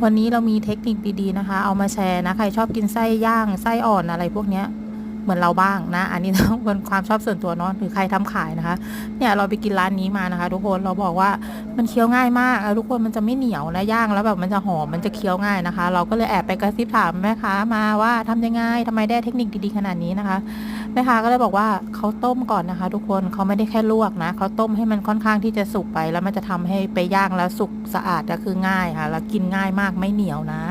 วันนี้เรามีเทคนิคดีๆนะคะเอามาแชร์นะใครชอบกินไส้ย่างไส้อ่อนอะไรพวกเนี้ยเหมือนเราบ้างนะอันนี้ต้องเป็นความชอบส่วนตัวเนาะหรือใครทำขายนะคะเนี่ยเราไปกินร้านนี้มานะคะทุกคนเราบอกว่ามันเคี้ยวง่ายมากทุกคนมันจะไม่เหนียวนะย่างแล้วแบบมันจะหอมมันจะเคี้ยวง่ายนะคะเราก็เลยแอบไปกระซิบถามแม่ค้ามาว่าทำยังไงทำไมได้เทคนิคดีๆขนาดนี้นะคะแม่ค้าก็เลยบอกว่าเขาต้มก่อนนะคะทุกคนเขาไม่ได้แค่ลวกนะเขาต้มให้มันค่อนข้างที่จะสุกไปแล้วมันจะทำให้ไปย่างแล้วสุกสะอาดก็คือง่ายค่ะแล้วกินง่ายมากไม่เหนียวนะ